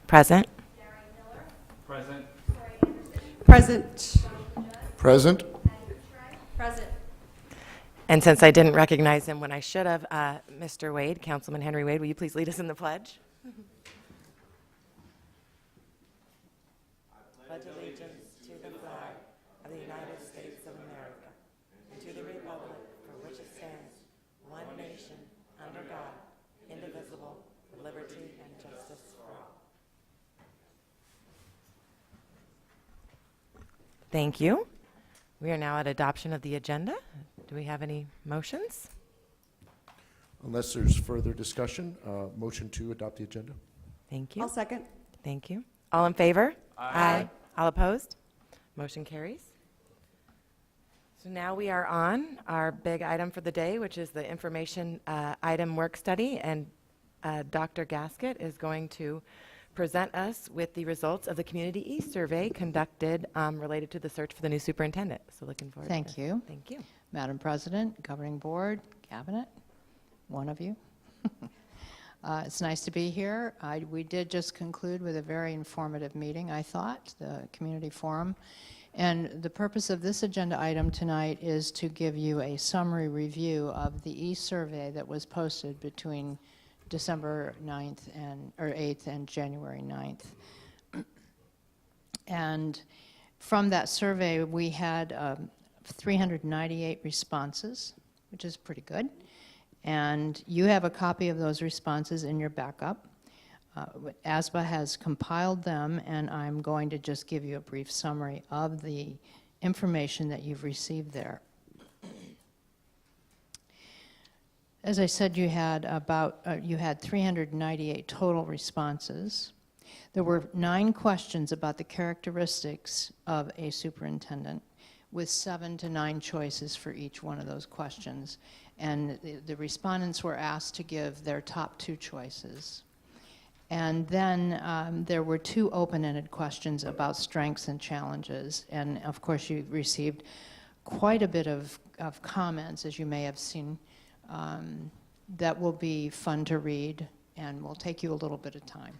Present. Present. Present. Present. Present. And since I didn't recognize him when I should have, Mr. Wade, Councilman Henry Wade, will you please lead us in the pledge? Pledge allegiance to the flag of the United States of America and to the republic for which it stands, one nation, under God, indivisible, with liberty and justice for all. Thank you. We are now at adoption of the agenda. Do we have any motions? Unless there's further discussion, motion to adopt the agenda. Thank you. I'll second. Thank you. All in favor? Aye. All opposed? Motion carries. So now we are on our big item for the day, which is the information item work study, and Dr. Gasket is going to present us with the results of the Community East survey conducted related to the search for the new superintendent. So looking forward to Thank you. Thank you. Madam President, Governing Board, Cabinet, one of you. It's nice to be here. We did just conclude with a very informative meeting, I thought, the community forum. And the purpose of this agenda item tonight is to give you a summary review of the e-survey that was posted between December 8th and January 9th. And from that survey, we had 398 responses, which is pretty good. And you have a copy of those responses in your backup. ASBA has compiled them, and I'm going to just give you a brief summary of the information that you've received there. As I said, you had 398 total responses. There were 9 questions about the characteristics of a superintendent, with 7 to 9 choices for each one of those questions. And the respondents were asked to give their top 2 choices. And then there were 2 open-ended questions about strengths and challenges. And of course, you received quite a bit of comments, as you may have seen, that will be fun to read and will take you a little bit of time.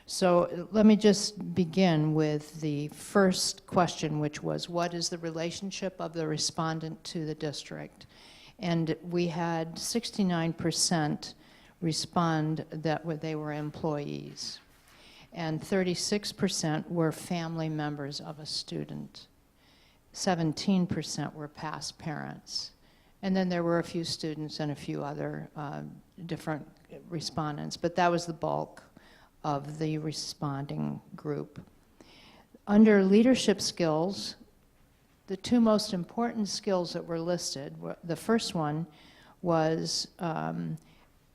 So let me just begin with the first question, which was, what is the relationship of the respondent to the district? And we had 69% respond that they were employees, and 36% were family members of a student. 17% were past parents. And then there were a few students and a few other different respondents, but that was the bulk of the responding group. Under leadership skills, the 2 most important skills that were listed, the first one was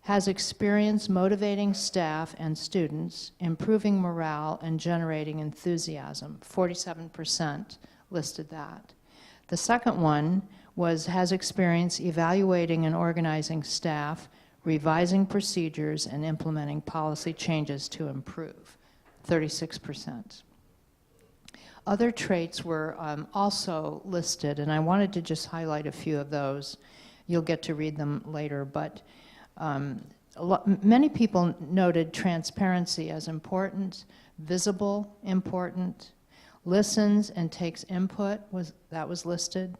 has experience motivating staff and students, improving morale, and generating enthusiasm. 47% listed that. The second one was has experience evaluating and organizing staff, revising procedures, and implementing policy changes to improve. 36%. Other traits were also listed, and I wanted to just highlight a few of those. You'll get to read them later, but many people noted transparency as important, visible, important, listens and takes input, that was listed,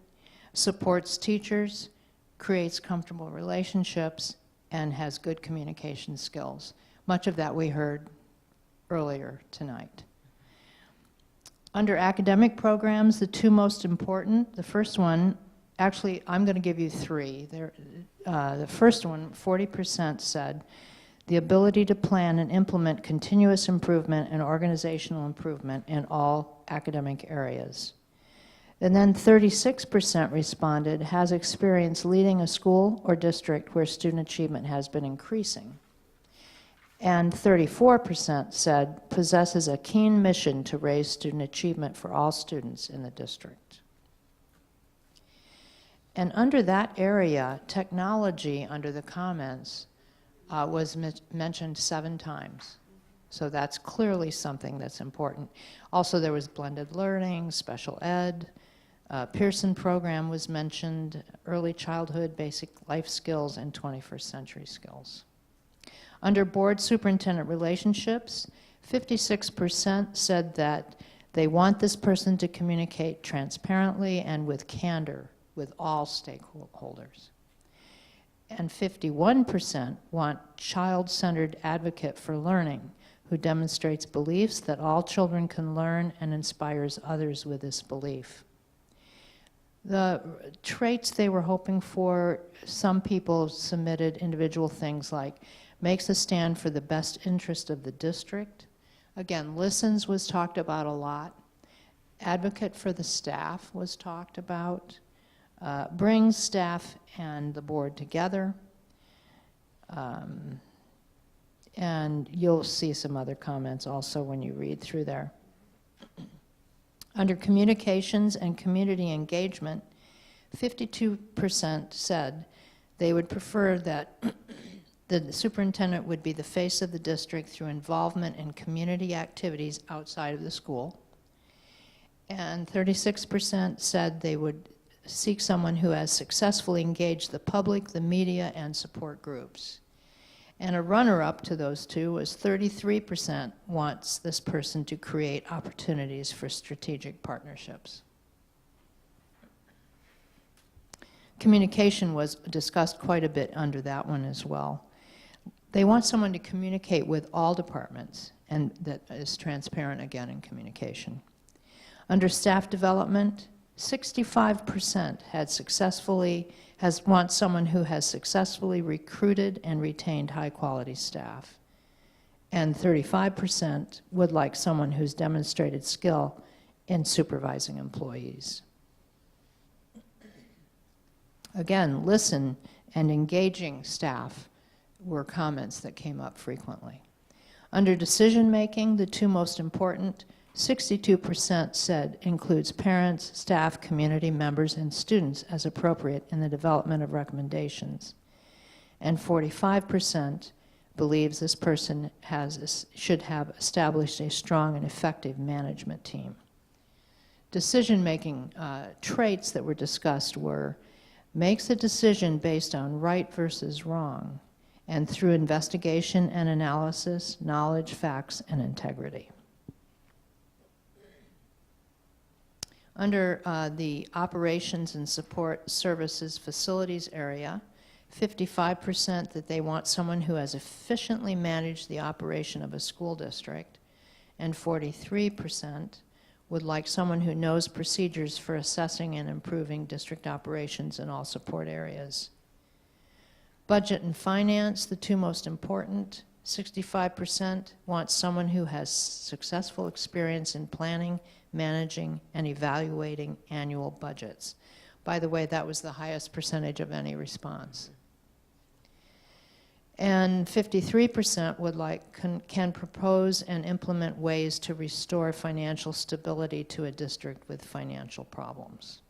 supports teachers, creates comfortable relationships, and has good communication skills. Much of that we heard earlier tonight. Under academic programs, the 2 most important, the first one, actually I'm going to give you 3. The first one, 40% said, the ability to plan and implement continuous improvement and organizational improvement in all academic areas. And then 36% responded, has experience leading a school or district where student achievement has been increasing. And 34% said, possesses a keen mission to raise student achievement for all students in the district. And under that area, technology under the comments was mentioned 7 times. So that's clearly something that's important. Also, there was blended learning, special ed, Pearson program was mentioned, early childhood, basic life skills, and 21st century skills. Under board superintendent relationships, 56% said that they want this person to communicate transparently and with candor with all stakeholders. And 51% want child-centered advocate for learning who demonstrates beliefs that all children can learn and inspires others with this belief. The traits they were hoping for, some people submitted individual things like makes a stand for the best interest of the district. Again, listens was talked about a lot. Advocate for the staff was talked about. Brings staff and the board together. And you'll see some other comments also when you read through there. Under communications and community engagement, 52% said they would prefer that the superintendent would be the face of the district through involvement in community activities outside of the school. And 36% said they would seek someone who has successfully engaged the public, the media, and support groups. And a runner-up to those two was 33% wants this person to create opportunities for strategic partnerships. Communication was discussed quite a bit under that one as well. They want someone to communicate with all departments, and that is transparent again in communication. Under staff development, 65% want someone who has successfully recruited and retained high-quality staff. And 35% would like someone who's demonstrated skill in supervising employees. Again, listen and engaging staff were comments that came up frequently. Under decision-making, the two most important, 62% said includes parents, staff, community members, and students as appropriate in the development of recommendations. And 45% believes this person should have established a strong and effective management team. Decision-making traits that were discussed were makes a decision based on right versus wrong, and through investigation and analysis, knowledge, facts, and integrity. Under the operations and support services facilities area, 55% that they want someone who has efficiently managed the operation of a school district, and 43% would like someone who knows procedures for assessing and improving district operations in all support areas. Budget and finance, the two most important, 65% want someone who has successful experience in planning, managing, and evaluating annual budgets. By the way, that was the highest percentage of any response. And 53% would can propose and implement ways to restore financial stability to a district with financial problems.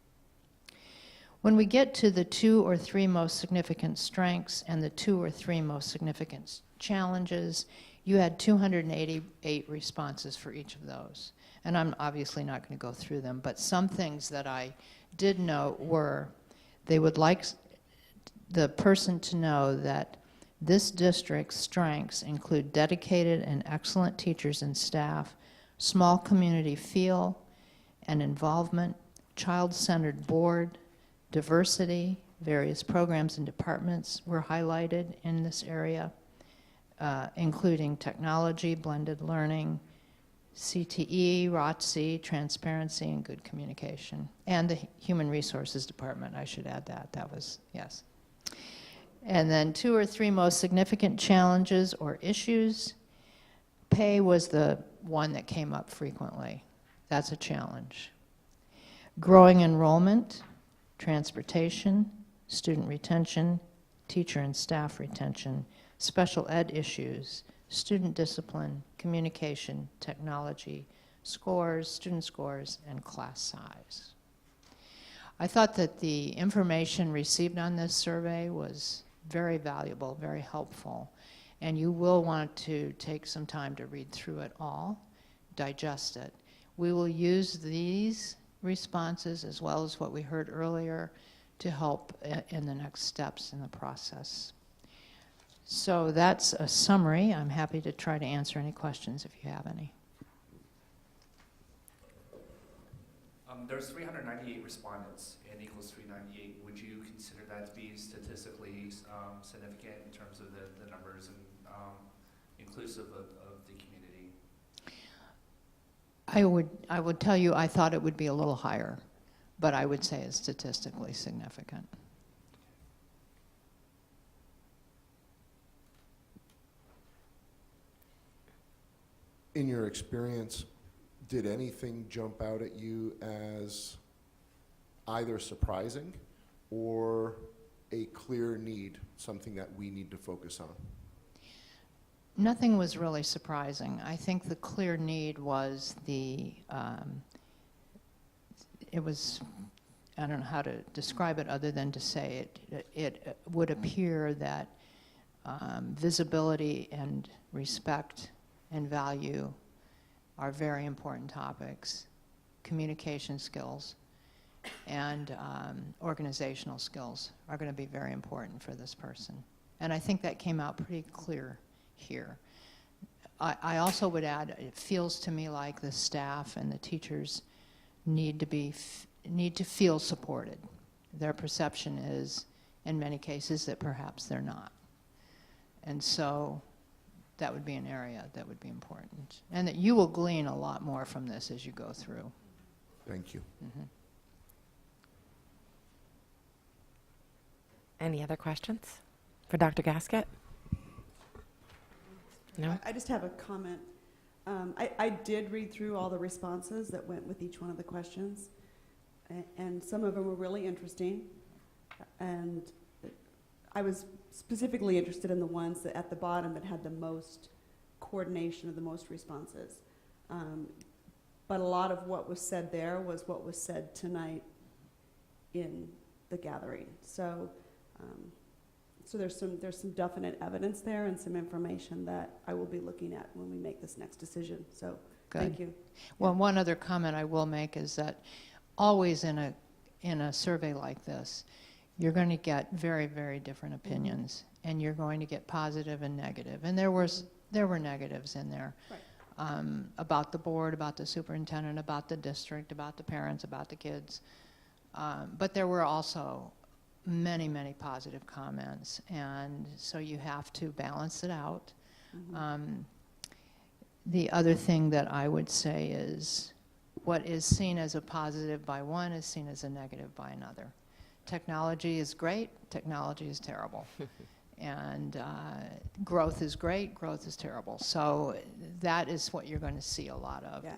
When we get to the 2 or 3 most significant strengths and the 2 or 3 most significant challenges, you had 288 responses for each of those. And I'm obviously not going to go through them, but some things that I did note were they would like the person to know that this district's strengths include dedicated and excellent teachers and staff, small community feel and involvement, child-centered board, diversity, various programs and departments were highlighted in this area, including technology, blended learning, CTE, ROTC, transparency, and good communication. And the Human Resources Department, I should add that. That was, yes. And then 2 or 3 most significant challenges or issues. Pay was the one that came up frequently. That's a challenge. Growing enrollment, transportation, student retention, teacher and staff retention, special ed issues, student discipline, communication, technology, scores, student scores, and class size. I thought that the information received on this survey was very valuable, very helpful, and you will want to take some time to read through it all, digest it. We will use these responses as well as what we heard earlier to help in the next steps in the process. So that's a summary. I'm happy to try to answer any questions if you have any. There's 398 respondents, n equals 398. Would you consider that to be statistically significant in terms of the numbers and inclusive of the community? I would tell you I thought it would be a little higher, but I would say it's statistically significant. In your experience, did anything jump out at you as either surprising or a clear need, something that we need to focus on? Nothing was really surprising. I think the clear need was it was, I don't know how to describe it other than to say it would appear that visibility and respect and value are very important topics. Communication skills and organizational skills are going to be very important for this person. And I think that came out pretty clear here. I also would add, it feels to me like the staff and the teachers need to feel supported. Their perception is, in many cases, that perhaps they're not. And so that would be an area that would be important. And that you will glean a lot more from this as you go through. Thank you. Mm-hmm. Any other questions for Dr. Gaskett? No? I just have a comment. I did read through all the responses that went with each one of the questions, and some of them were really interesting. And I was specifically interested in the ones that at the bottom that had the most coordination of the most responses. But a lot of what was said there was what was said tonight in the gathering. So there's some definite evidence there and some information that I will be looking at when we make this next decision. So Good. thank you. Well, one other comment I will make is that always in a survey like this, you're going to get very, very different opinions, and you're going to get positive and negative. And there were negatives in there. Right. About the board, about the superintendent, about the district, about the parents, about the kids. But there were also many, many positive comments, and so you have to balance it out. Mm-hmm. The other thing that I would say is what is seen as a positive by one is seen as a negative by another. Technology is great, technology is terrible. And growth is great, growth is terrible. So that is what you're going to see a lot of. Yeah.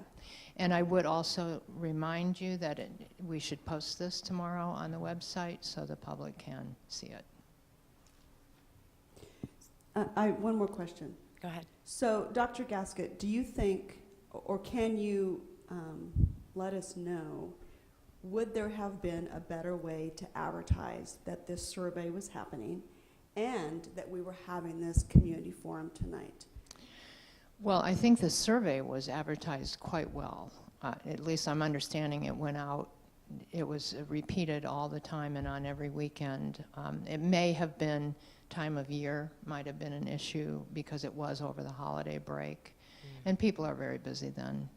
And I would also remind you that we should post this tomorrow on the website so the public can see it. One more question. Go ahead. So, Dr. Gaskett, do you think, or can you let us know, would there have been a better way to advertise that this survey was happening and that we were having this community forum tonight? Well, I think the survey was advertised quite well. At least I'm understanding it went out. It was repeated all the time and on every weekend. It may have been time of year, might have been an issue because it was over the holiday break. And people are very busy then.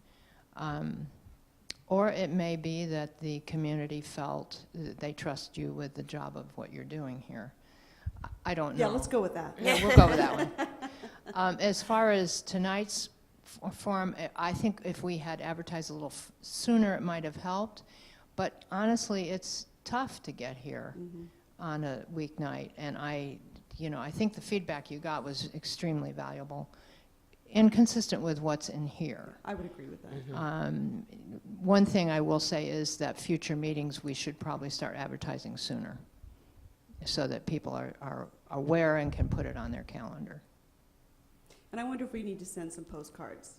Or it may be that the community felt that they trust you with the job of what you're doing here. I don't know. Yeah, let's go with that. Yeah, we'll go with that one. As far as tonight's forum, I think if we had advertised a little sooner, it might have helped. But honestly, it's tough to get here on a weeknight. And I think the feedback you got was extremely valuable and consistent with what's in here. I would agree with that. One thing I will say is that future meetings, we should probably start advertising sooner so that people are aware and can put it on their calendar. And I wonder if we need to send some postcards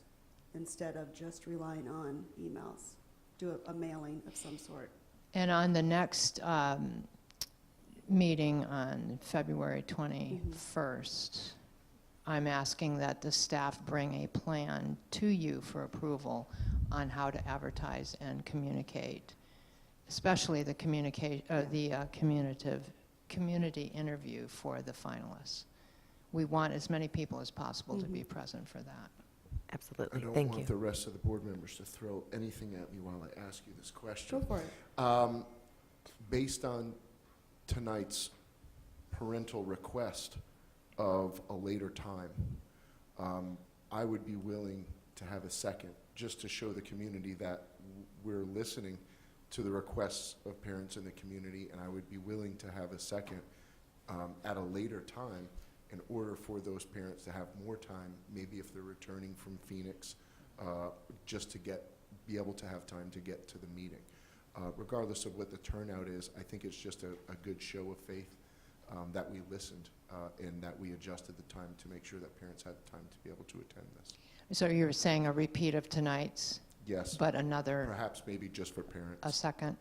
instead of just relying on emails. Do a mailing of some sort. And on the next meeting on February 21st, I'm asking that the staff bring a plan to you for approval on how to advertise and communicate, especially the community interview for the finalists, we want as many people as possible to be present for that. I Absolutely. don't Thank want you. the rest of the board members to throw anything at me while I ask you this question. Go for it. Based on tonight's parental request of a later time, I would be willing to have a second, just to show the community that we're listening to the requests of parents in the community, and I would be willing to have a second at a later time in order for those parents to have more time, maybe if they're returning from Phoenix, just to be able to have time to get to the meeting. Regardless of what the turnout is, I think it's just a good show of faith that we listened and that we adjusted the time to make sure that parents had time to be able to attend this. So you're saying a repeat of tonight's, Yes, but another, perhaps maybe just for a parents. second?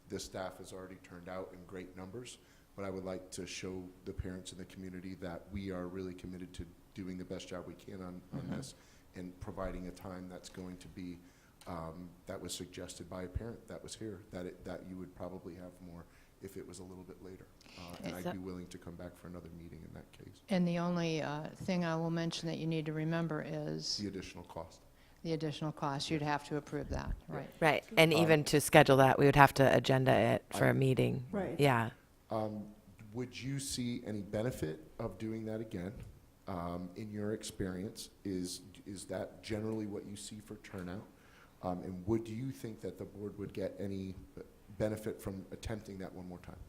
The staff has already turned out in great numbers, but I would like to show the parents in the community that we are really committed to doing the best job we can on this and providing a time that's going to be, that was suggested by a parent that was here, that you would probably have more if it was a little bit later. And Is I'd that- be willing to come back for another meeting in that case. And the only thing I will mention that you need to remember is The additional cost. the additional cost. You'd have to approve that, right? Right. And even to schedule that, we would have to agenda it for a meeting. Right. Yeah. Would you see any benefit of doing that again? In your experience, is that generally what you see for turnout? And do you think that the board would get any benefit from attempting that one more time?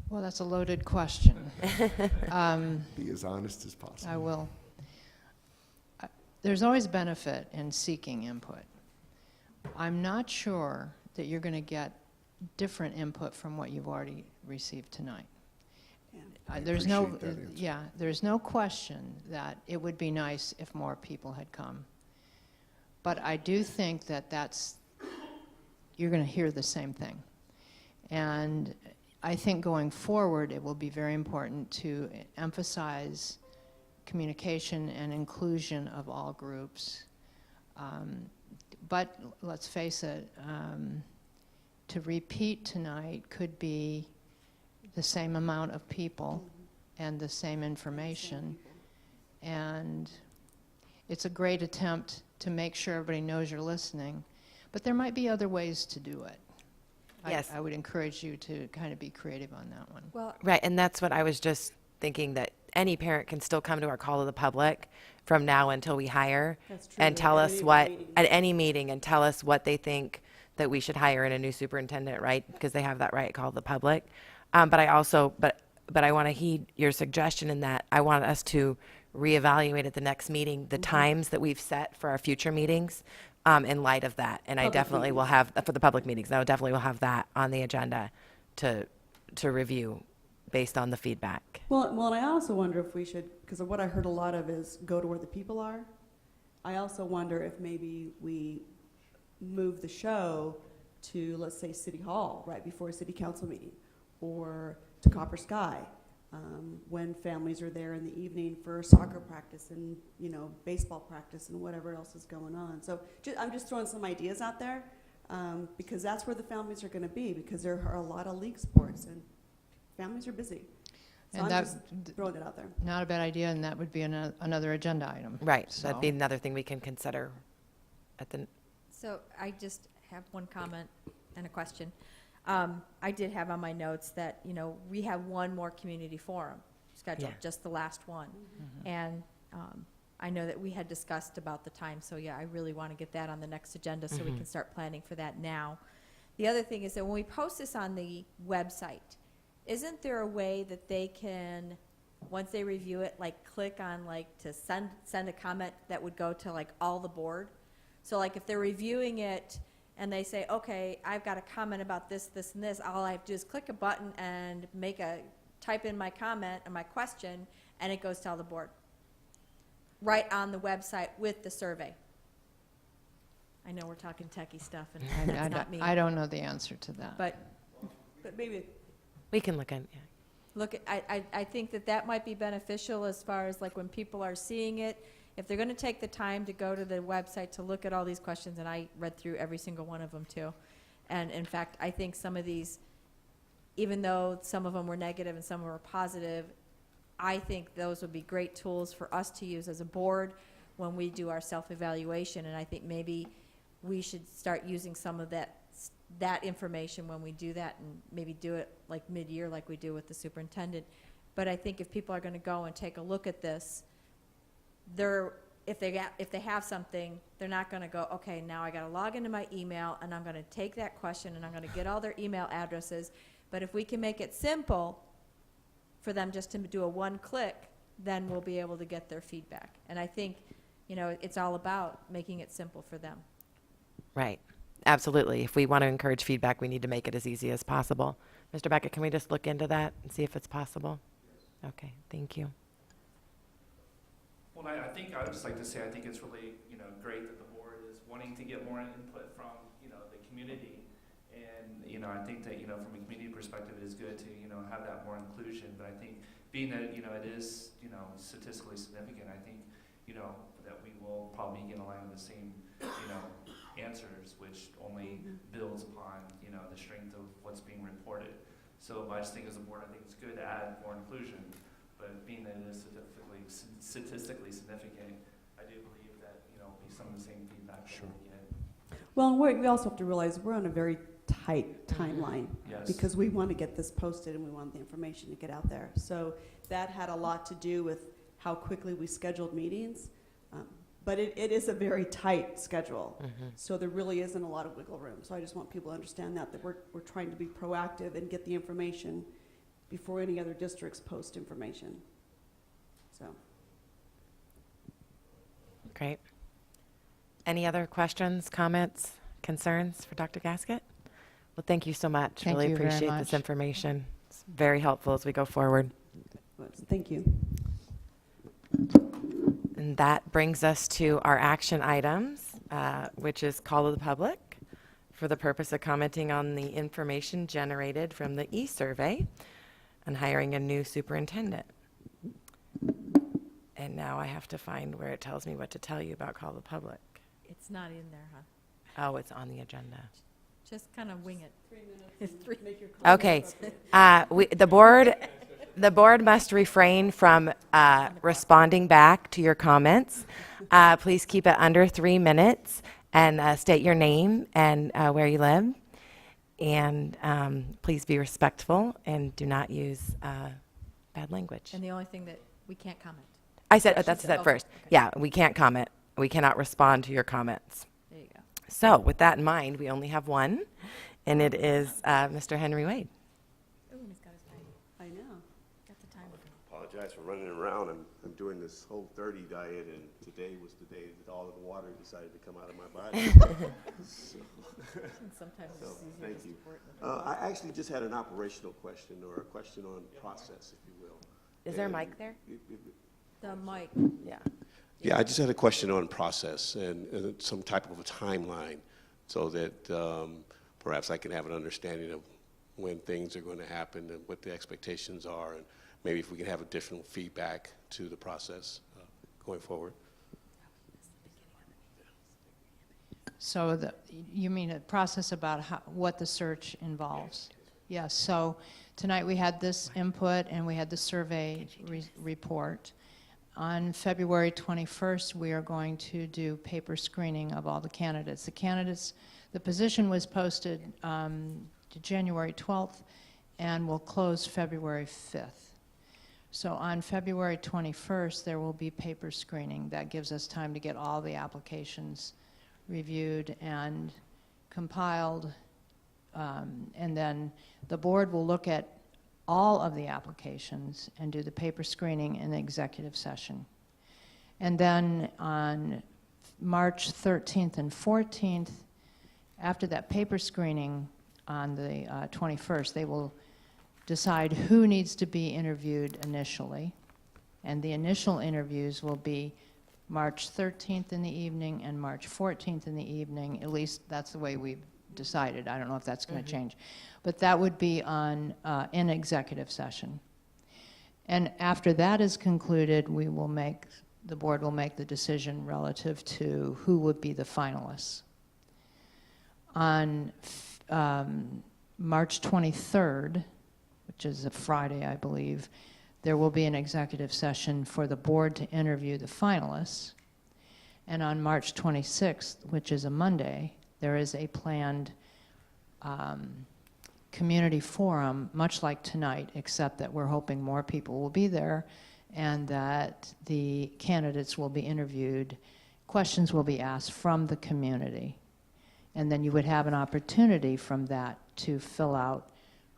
Well, that's a loaded question. Be as honest as possible. I will. There's always benefit in seeking input. I'm not sure that you're going to get different input from what you've already received tonight. Yeah. There's no, appreciate that answer. yeah, there's no question that it would be nice if more people had come. But I do think that you're going to hear the same thing. And I think going forward, it will be very important to emphasize communication and inclusion of all groups. But let's face it, to repeat tonight could be the same amount of people and the same information. And it's a great attempt to make sure everybody knows you're listening. But there might be other ways to do it. Yes. I would encourage you to kind of be creative on that one. Well, Right. And that's what I was just thinking, that any parent can still come to our call to the public from now until we hire That's true. and tell At us any what, meeting. at any meeting, and tell us what they think that we should hire in a new superintendent, right? Because they have that right, call the public. But I also, but I want to heed your suggestion in that I want us to reevaluate at the next meeting the times that we've set for our future meetings in light of that. And I Public definitely will meetings. have, for the public meetings, I definitely will have that on the agenda to review based on the feedback. Well, and I also wonder if we should, because what I heard a lot of is go to where the people are. I also wonder if maybe we move the show to, let's say, City Hall right before a city council meeting, or to Copper Sky, when families are there in the evening for soccer practice and, baseball practice and whatever else is going on. So I'm just throwing some ideas out there, because that's where the families are going to be, because there are a lot of league sports and families are busy. So And I'm that, just throwing it out there. not a bad idea, and that would be another agenda item. Right, that'd be So- another thing we can consider at the, so I just have one comment and a question. I did have on my notes that, we have one more community forum scheduled, Yeah. just the last one. And I know that we had discussed about the time, so yeah, I really want to get that on the next agenda so we can start planning for that now. The other thing is that when we post this on the website, isn't there a way that they can, once they review it, click on to send a comment that would go to all the board? So if they're reviewing it and they say, okay, I've got a comment about this, this, and this, all I have to do is click a button and type in my comment or my question, and it goes to all the board. Right on the website with the survey. I know we're talking techie stuff, and it's not me. I don't know the answer to that. But But maybe, we can look at, yeah. look, I think that might be beneficial as far as when people are seeing it. If they're going to take the time to go to the website to look at all these questions, and I read through every single one of them too. And in fact, I think some of these, even though some of them were negative and some were positive, I think those would be great tools for us to use as a board when we do our self-evaluation, and I think maybe we should start using some of that information when we do that, and maybe do it like mid-year like we do with the superintendent. But I think if people are going to go and take a look at this, if they have something, they're not going to go, okay, now I got to log into my email and I'm going to take that question and I'm going to get all their email addresses. But if we can make it simple for them just to do a one click, then we'll be able to get their feedback. And I think, it's all about making it simple for them. Right. Absolutely. If we want to encourage feedback, we need to make it as easy as possible. Mr. Beckett, can we just look into that and see if it's possible? Okay, thank you. Well, I think I would just like to say I think it's really great that the board is wanting to get more input from the community, and I think that from a community perspective it is good to have that more inclusion. But I think being that it is statistically significant, I think that we will probably get aligned with the same answers, which only builds upon the strength of what's being reported. So I just think as a board, I think it's good to add more inclusion. But being that it is statistically significant, I do believe that it'll be some of the same feedback that we'll get. Well, and we also have to realize we're on a very tight timeline Yes. because we want to get this posted and we want the information to get out there. So that had a lot to do with how quickly we scheduled meetings. But it is a very tight schedule. So there really isn't a lot of wiggle room. So I just want people to understand that we're trying to be proactive and get the information before any other districts post information. So. Great. Any other questions, comments, concerns for Dr. Gaskett? Well, thank you so much. Thank Really you very appreciate this much. information. It's very helpful as we go forward. Thank you. And that brings us to our action items, which is call of the public for the purpose of commenting on the information generated from the e-survey and hiring a new superintendent. And now I have to find where it tells me what to tell you about call of the public. It's not in there, huh? Oh, it's on the agenda. Just kind of wing it. 3 minutes. It's three. Make your comments Okay. appropriate. The board must refrain from responding back to your comments. Please keep it under 3 minutes and state your name and where you live. And please be respectful and do not use bad language. And the only thing that we can't comment. I said, She that's said, said okay, first. okay. Yeah, we can't comment. We cannot respond to your comments. There you go. So with that in mind, we only have one, and it is Mr. Henry Wade. Ooh, and he's got his time. I know. Got the timer. Apologize for running around. I'm doing this whole 30 diet, and today was the day that all the water decided to come out of my body. So, And sometimes so, it's easier thank just you. to pour it in the I actually just had an operational question, or a question on process, if you will. Is there a And mic there? The mic. Yeah. Yeah, I just had a question on process and some type of a timeline, so that perhaps I can have an understanding of when things are going to happen and what the expectations are, and maybe if we can have additional feedback to the process going forward. So you mean a process about what the search involves? Yes, so tonight we had this input and we had the survey report. On February 21st, we are going to do paper screening of all the candidates. The position was posted to January 12th and will close February 5th. So on February 21st, there will be paper screening. That gives us time to get all the applications reviewed and compiled, and then the board will look at all of the applications and do the paper screening in the executive session. And then on March 13th and 14th, after that paper screening on the 21st, they will decide who needs to be interviewed initially. And the initial interviews will be March 13th in the evening and March 14th in the evening. At least that's the way we've decided. I don't know if that's going to change. But that would be on in executive session. And after that is concluded, the board will make the decision relative to who would be the finalists. On March 23rd, which is a Friday, I believe, there will be an executive session for the board to interview the finalists. And on March 26th, which is a Monday, there is a planned community forum, much like tonight, except that we're hoping more people will be there and that the candidates will be interviewed. Questions will be asked from the community. And then you would have an opportunity from that to fill out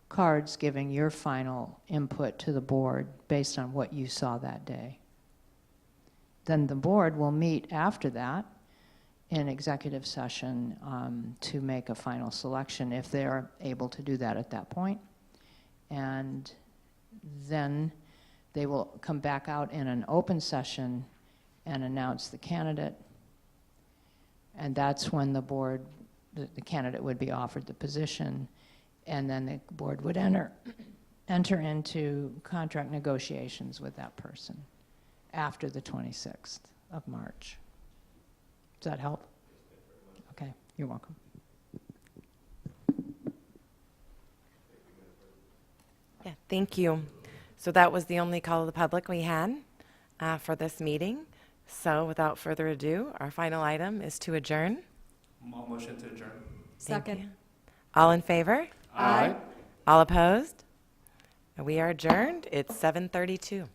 cards giving your final input to the board based on what you saw that day. Then the board will meet after that in executive session to make a final selection if they are able to do that at that point. And then they will come back out in an open session and announce the candidate. And that's when the board, the candidate would be offered the position, and then the board would enter into contract negotiations with that person after the 26th of March. Does that help? Okay, you're welcome. Yeah, thank you. So that was the only call of the public we had for this meeting. So without further ado, our final item is to adjourn. I'll motion to adjourn. Thank Second. you. All in favor? Aye. All opposed? We are adjourned. It's 7:32.